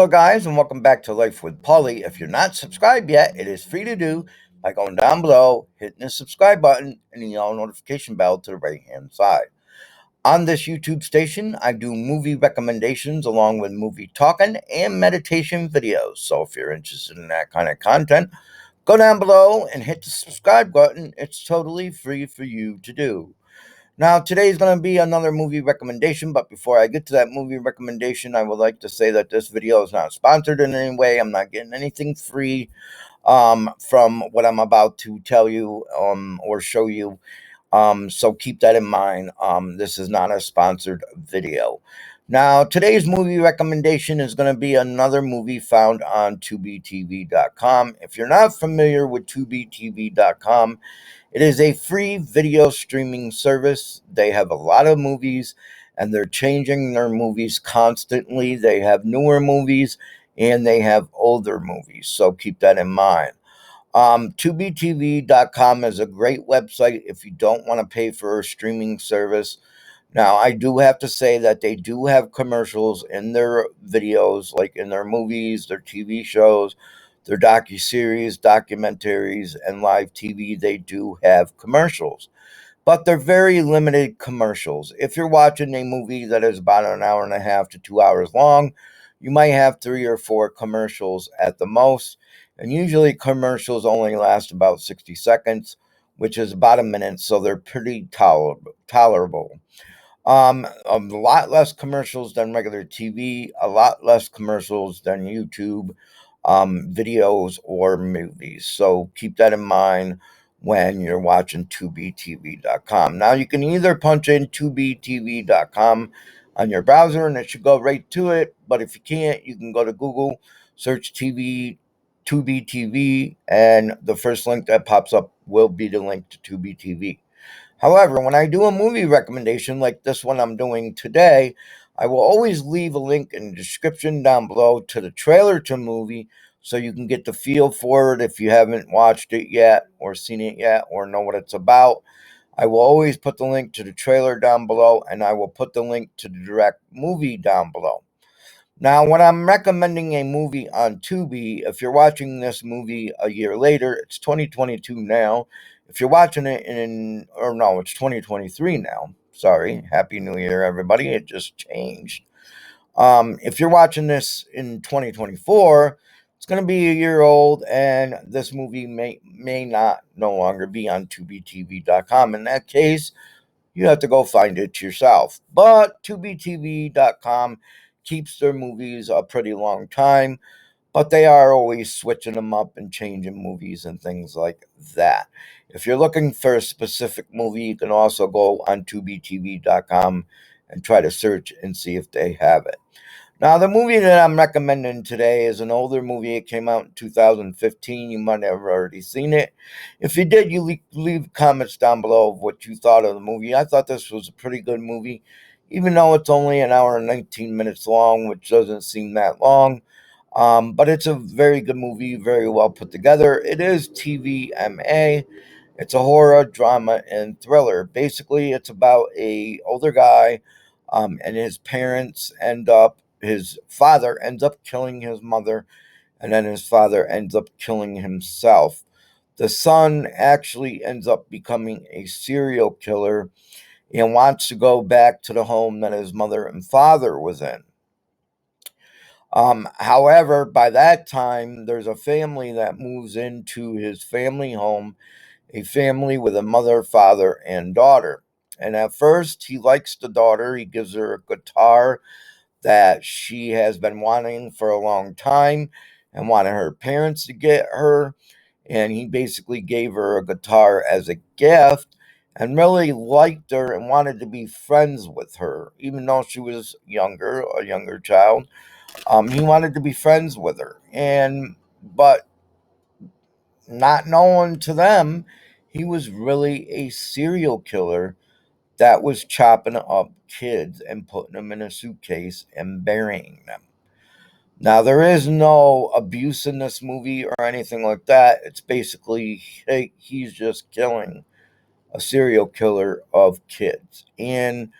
Hello, guys, and welcome back to Life with Polly. If you're not subscribed yet, it is free to do by going down below, hitting the subscribe button, and the all notification bell to the right hand side. On this YouTube station, I do movie recommendations along with movie talking and meditation videos. So if you're interested in that kind of content, go down below and hit the subscribe button. It's totally free for you to do. Now, today is going to be another movie recommendation, but before I get to that movie recommendation, I would like to say that this video is not sponsored in any way. I'm not getting anything free from what I'm about to tell you or show you. So keep that in mind. This is not a sponsored video. Now, today's movie recommendation is going to be another movie found on Tubitv.com. If you're not familiar with Tubitv.com, it is a free video streaming service. They have a lot of movies and they're changing their movies constantly. They have newer movies and they have older movies. So keep that in mind. Tubitv.com is a great website if you don't want to pay for a streaming service. Now, I do have to say that they do have commercials in their videos, like in their movies, their TV shows, their docuseries, documentaries, and live TV. They do have commercials, but they're very limited commercials. If you're watching a movie that is about an hour and a half to 2 hours long, you might have 3 or 4 commercials at the most. And usually commercials only last about 60 seconds, which is about a minute, so they're pretty tolerable. A lot less commercials than regular TV, a lot less commercials than YouTube videos or movies. So keep that in mind when you're watching tubitv.com. Now, you can either punch in tubitv.com on your browser and it should go right to it. But if you can't, you can go to Google, search Tubi TV, and the first link that pops up will be the link to Tubi TV. However, when I do a movie recommendation like this one I'm doing today, I will always leave a link in the description down below to the trailer to the movie so you can get the feel for it if you haven't watched it yet or seen it yet or know what it's about. I will always put the link to the trailer down below and I will put the link to the direct movie down below. Now, when I'm recommending a movie on Tubi, if you're watching this movie a year later, it's 2022 now. If you're watching it it's 2023 now. Sorry. Happy New Year, everybody. It just changed. If you're watching this in 2024, it's going to be a year old, and this movie may not no longer be on tubitv.com. In that case, you have to go find it yourself. But tubitv.com keeps their movies a pretty long time, but they are always switching them up and changing movies and things like that. If you're looking for a specific movie, you can also go on tubitv.com and try to search and see if they have it. Now, the movie that I'm recommending today is an older movie. It came out in 2015. You might have already seen it. If you did, you leave comments down below of what you thought of the movie. I thought this was a pretty good movie, even though it's only an hour and 19 minutes long, which doesn't seem that long. But it's a very good movie, very well put together. It is TVMA. It's a horror, drama, and thriller. Basically, it's about a older guy, and his father ends up killing his mother, and then his father ends up killing himself. The son actually ends up becoming a serial killer and wants to go back to the home that his mother and father was in. However, by that time, there's a family that moves into his family home, a family with a mother, father, and daughter. And at first, he likes the daughter. He gives her a guitar that she has been wanting for a long time and wanted her parents to get her. And he basically gave her a guitar as a gift and really liked her and wanted to be friends with her, even though she was a younger child. He wanted to be friends with her, but not known to them, he was really a serial killer that was chopping up kids and putting them in a suitcase and burying them. Now, there is no abuse in this movie or anything like that. It's basically he's just killing a serial killer of kids. And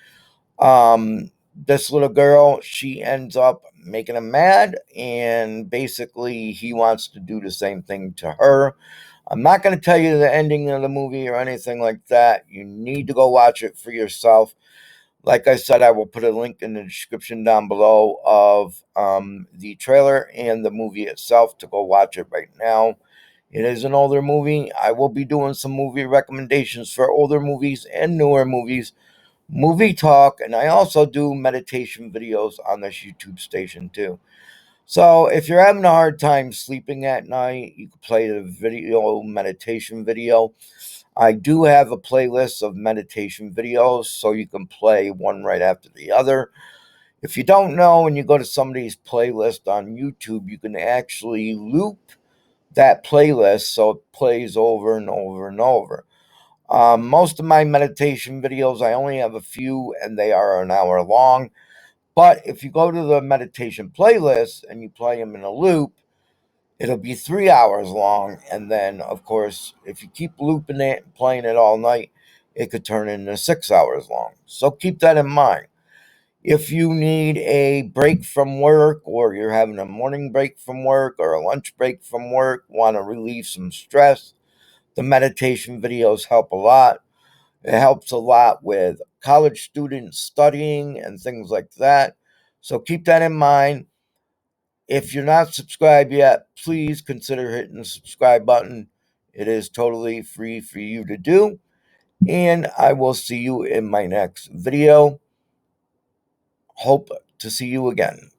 this little girl, she ends up making him mad, and basically he wants to do the same thing to her. I'm not going to tell you the ending of the movie or anything like that. You need to go watch it for yourself. Like I said, I will put a link in the description down below of the trailer and the movie itself to go watch it right now. It is an older movie. I will be doing some movie recommendations for older movies and newer movies, movie talk, and I also do meditation videos on this YouTube station too. So if you're having a hard time sleeping at night, you can play the video meditation video. I do have a playlist of meditation videos, so you can play one right after the other. If you don't know, when you go to somebody's playlist on YouTube, you can actually loop that playlist so it plays over and over and over. Most of my meditation videos, I only have a few, and they are an hour long. But if you go to the meditation playlist and you play them in a loop, it'll be 3 hours long. And then, of course, if you keep looping it and playing it all night, it could turn into 6 hours long. So keep that in mind. If you need a break from work, or you're having a morning break from work or a lunch break from work, want to relieve some stress, the meditation videos help a lot. It helps a lot with college students studying and things like that. So keep that in mind. If you're not subscribed yet, please consider hitting the subscribe button. It is totally free for you to do. And I will see you in my next video. Hope to see you again.